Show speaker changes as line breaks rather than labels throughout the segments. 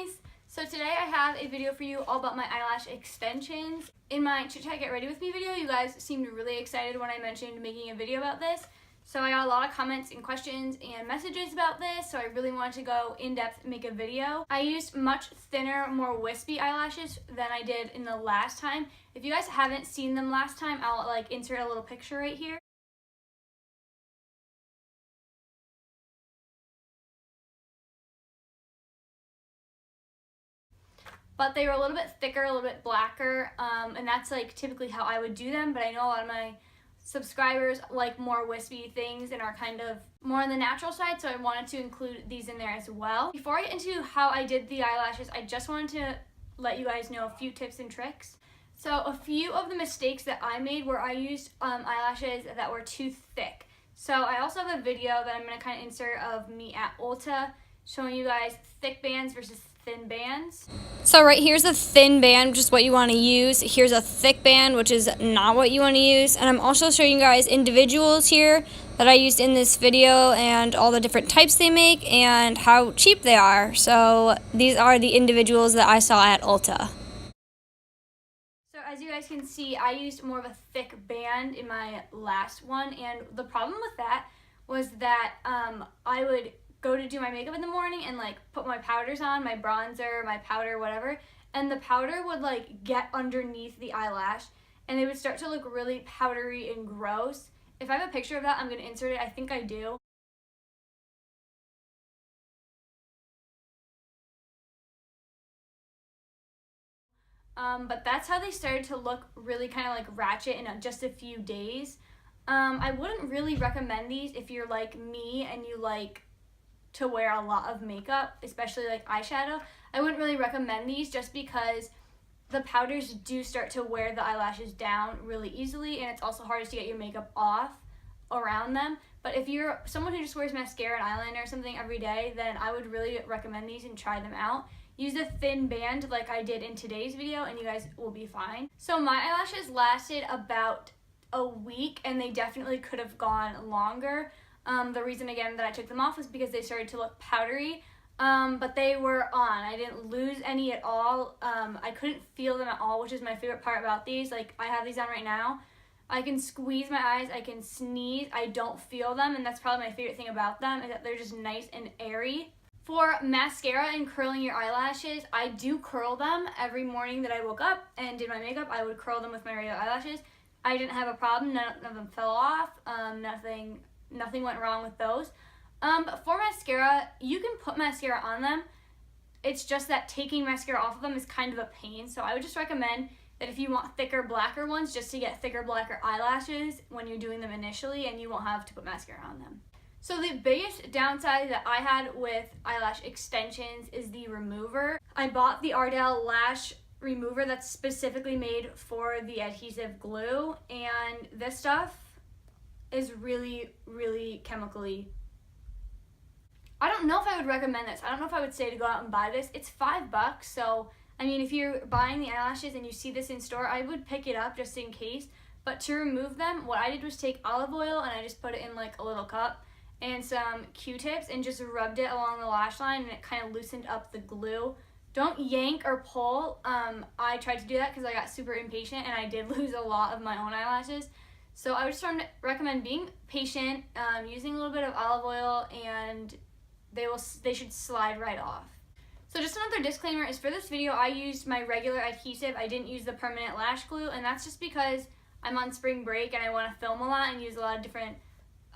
guys! So today I have a video for you all about my eyelash extensions. In my Chit Chat Get Ready With Me video, you guys seemed really excited when I mentioned making a video about this. So I got a lot of comments and questions and messages about this, so I really wanted to go in depth and make a video. I used much thinner, more wispy eyelashes than I did in the last time. If you guys haven't seen them last time, I'll insert a little picture right here. But they were a little bit thicker, a little bit blacker, and that's typically how I would do them, but I know a lot of my subscribers like more wispy things and are kind of more on the natural side, so I wanted to include these in there as well. Before I get into how I did the eyelashes, I just wanted to let you guys know a few tips and tricks. So a few of the mistakes that I made were I used eyelashes that were too thick. So I also have a video that I'm going to kind of insert of me at Ulta showing you guys thick bands versus thin bands. So right here's a thin band, which is what you want to use. Here's a thick band, which is not what you want to use. And I'm also showing you guys individuals here that I used in this video and all the different types they make and how cheap they are. So these are the individuals that I saw at Ulta. So as you guys can see, I used more of a thick band in my last one, and the problem with that was that I would go to do my makeup in the morning and put my powders on, my bronzer, my powder, whatever, and the powder would get underneath the eyelash and it would start to look really powdery and gross. If I have a picture of that, I'm going to insert it. I think I do. But that's how they started to look really kind of ratchet in just a few days. I wouldn't really recommend these if you're like me and you like to wear a lot of makeup, especially eyeshadow. I wouldn't really recommend these just because the powders do start to wear the eyelashes down really easily, and it's also hardest to get your makeup off around them. But if you're someone who just wears mascara and eyeliner or something every day, then I would really recommend these and try them out. Use a thin band like I did in today's video and you guys will be fine. So my eyelashes lasted about a week and they definitely could have gone longer. The reason again that I took them off was because they started to look powdery, but they were on. I didn't lose any at all. I couldn't feel them at all, which is my favorite part about these. I have these on right now. I can squeeze my eyes, I can sneeze, I don't feel them, and that's probably my favorite thing about them is that they're just nice and airy. For mascara and curling your eyelashes, I do curl them every morning that I woke up and did my makeup. I would curl them with my regular eyelashes. I didn't have a problem, none of them fell off, nothing went wrong with those. But for mascara, you can put mascara on them. It's just that taking mascara off of them is kind of a pain. So I would just recommend that if you want thicker, blacker ones, just to get thicker, blacker eyelashes when you're doing them initially, and you won't have to put mascara on them. So the biggest downside that I had with eyelash extensions is the remover. I bought the Ardell lash remover that's specifically made for the adhesive glue, and this stuff is really, really chemically. I don't know if I would recommend this. I don't know if I would say to go out and buy this. It's $5, so I mean, if you're buying the eyelashes and you see this in store, I would pick it up just in case. But to remove them, what I did was take olive oil and I just put it in a little cup and some Q-tips and just rubbed it along the lash line, and it kind of loosened up the glue. Don't yank or pull. I tried to do that because I got super impatient and I did lose a lot of my own eyelashes. So I would just recommend being patient, using a little bit of olive oil, and they should slide right off. So just another disclaimer is for this video, I used my regular adhesive. I didn't use the permanent lash glue, and that's just because I'm on spring break and I want to film a lot and use a lot of different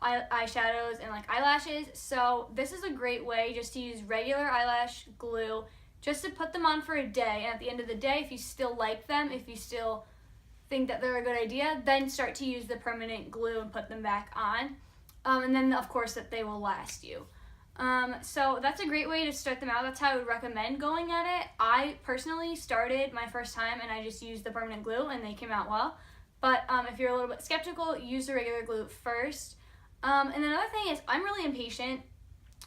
eyeshadows and eyelashes. So this is a great way just to use regular eyelash glue, just to put them on for a day. And at the end of the day, if you still like them, if you still think that they're a good idea, then start to use the permanent glue and put them back on. And then of course that they will last you. So that's a great way to start them out. That's how I would recommend going at it. I personally started my first time and I just used the permanent glue and they came out well. But if you're a little bit skeptical, use the regular glue first. And another thing is I'm really impatient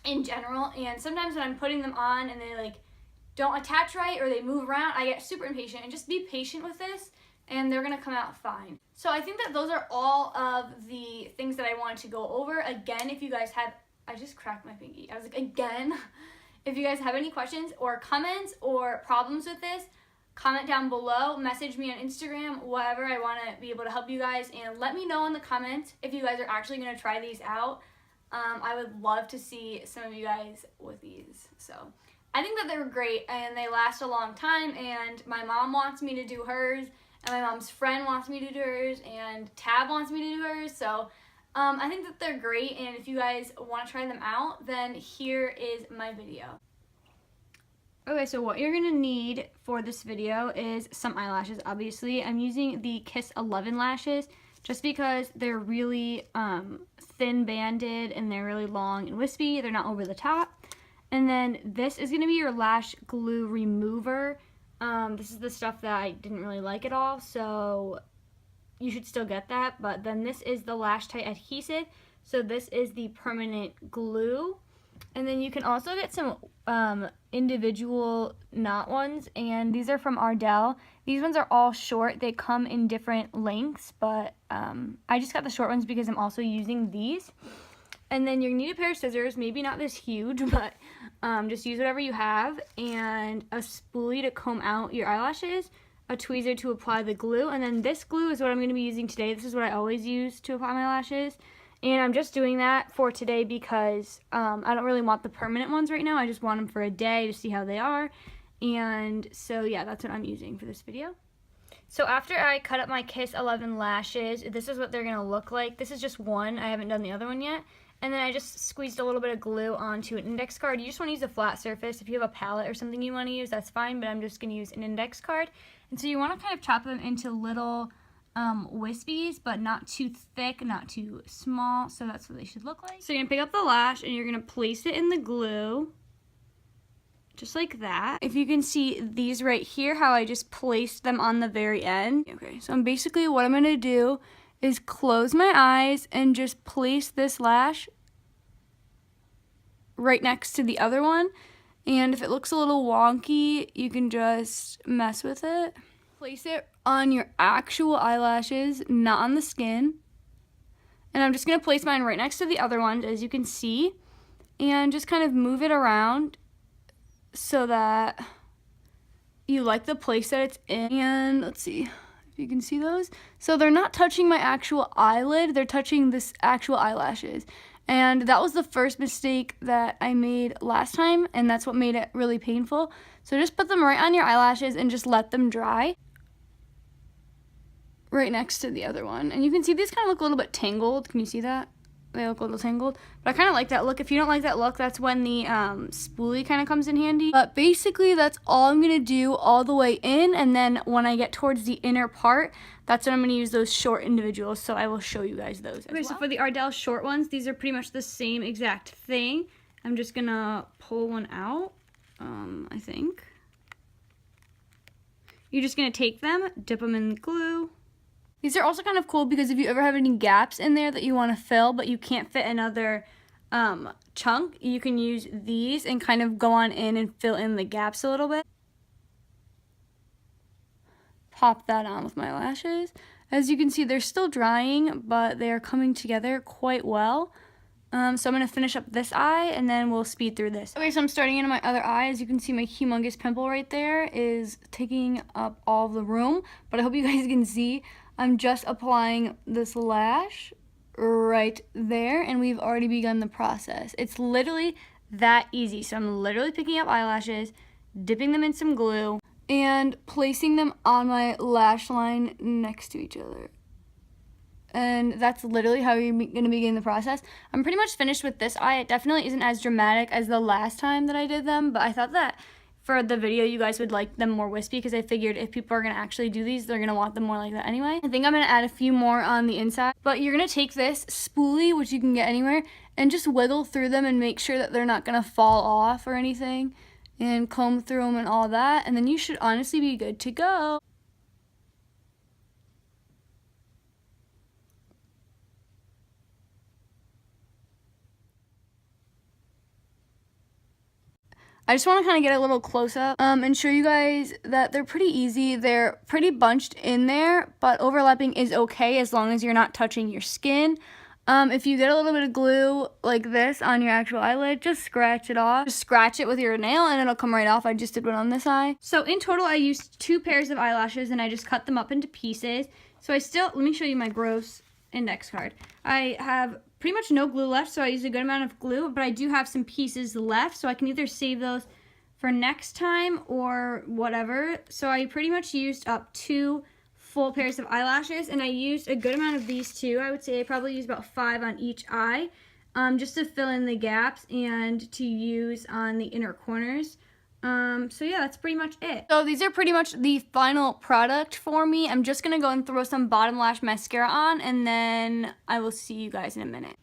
in general, and sometimes when I'm putting them on and they don't attach right or they move around, I get super impatient, and just be patient with this and they're gonna come out fine. So I think that those are all of the things that I wanted to go over. Again, if you guys have, I just cracked my pinky. I was again, If you guys have any questions or comments or problems with this, comment down below, message me on Instagram, whatever. I want to be able to help you guys, and let me know in the comments if you guys are actually going to try these out. I would love to see some of you guys with these. So I think that they're great and they last a long time, and my mom wants me to do hers, and my mom's friend wants me to do hers, and Tab wants me to do hers. So I think that they're great, and if you guys want to try them out, then here is my video. Okay, so what you're gonna need for this video is some eyelashes. Obviously, I'm using the Kiss 11 lashes just because they're really thin banded and they're really long and wispy. They're not over the top. And then this is gonna be your lash glue remover. This is the stuff that I didn't really like at all, so you should still get that. But then this is the lash tight adhesive. So this is the permanent glue. And then you can also get some individual knot ones, and these are from Ardell. These ones are all short. They come in different lengths, but I just got the short ones because I'm also using these. And then you're gonna need a pair of scissors, maybe not this huge, but just use whatever you have, and a spoolie to comb out your eyelashes, a tweezer to apply the glue, and then this glue is what I'm gonna be using today. This is what I always use to apply my lashes. And I'm just doing that for today because I don't really want the permanent ones right now. I just want them for a day to see how they are. And so yeah, that's what I'm using for this video. So after I cut up my Kiss 11 lashes, this is what they're gonna look like. This is just one, I haven't done the other one yet. And then I just squeezed a little bit of glue onto an index card. You just wanna use a flat surface. If you have a palette or something you wanna use, that's fine, but I'm just gonna use an index card. And so you wanna kind of chop them into little wispies, but not too thick, not too small, so that's what they should look like. So you're gonna pick up the lash and you're gonna place it in the glue, just like that. If you can see these right here, how I just placed them on the very end. Okay, so basically what I'm gonna do is close my eyes and just place this lash right next to the other one, and if it looks a little wonky, you can just mess with it. Place it on your actual eyelashes, not on the skin. And I'm just going to place mine right next to the other ones, as you can see, and just kind of move it around so that you like the place that it's in. And let's see if you can see those. So they're not touching my actual eyelid, they're touching this actual eyelashes. And that was the first mistake that I made last time, and that's what made it really painful. So just put them right on your eyelashes and just let them dry right next to the other one. And you can see these kind of look a little bit tangled. Can you see that? They look a little tangled. But I kind of like that look. If you don't like that look, that's when the spoolie kind of comes in handy. But basically, that's all I'm going to do all the way in. And then when I get towards the inner part, that's when I'm going to use those short individuals. So I will show you guys those as well. So for the Ardell short ones, these are pretty much the same exact thing. I'm just going to pull one out, I think. You're just going to take them, dip them in the glue. These are also kind of cool because if you ever have any gaps in there that you want to fill but you can't fit another chunk, you can use these and kind of go on in and fill in the gaps a little bit. Pop that on with my lashes. As you can see, they're still drying, but they are coming together quite well. So I'm going to finish up this eye and then we'll speed through this. Okay, so I'm starting into my other eye. As you can see, my humongous pimple right there is taking up all of the room, but I hope you guys can see. I'm just applying this lash right there, and we've already begun the process. It's literally that easy. So I'm literally picking up eyelashes, dipping them in some glue, and placing them on my lash line next to each other. And that's literally how you're going to begin the process. I'm pretty much finished with this eye. It definitely isn't as dramatic as the last time that I did them, but I thought that for the video, you guys would like them more wispy because I figured if people are going to actually do these, they're going to want them more like that anyway. I think I'm going to add a few more on the inside. But you're going to take this spoolie, which you can get anywhere, and just wiggle through them and make sure that they're not going to fall off or anything. And comb through them and all that. And then you should honestly be good to go. I just want to kind of get a little close up and show you guys that they're pretty easy. They're pretty bunched in there, but overlapping is okay as long as you're not touching your skin. If you get a little bit of glue like this on your actual eyelid, just scratch it off. Just scratch it with your nail and it'll come right off. I just did one on this eye. So in total, I used 2 pairs of eyelashes and I just cut them up into pieces. So let me show you my gross index card. I have pretty much no glue left, so I used a good amount of glue, but I do have some pieces left, so I can either save those for next time or whatever. So I pretty much used up 2 full pairs of eyelashes, and I used a good amount of these too. I would say I probably used about 5 on each eye, just to fill in the gaps and to use on the inner corners. So yeah, that's pretty much it. So these are pretty much the final product for me. I'm just gonna go and throw some bottom lash mascara on, and then I will see you guys in a minute.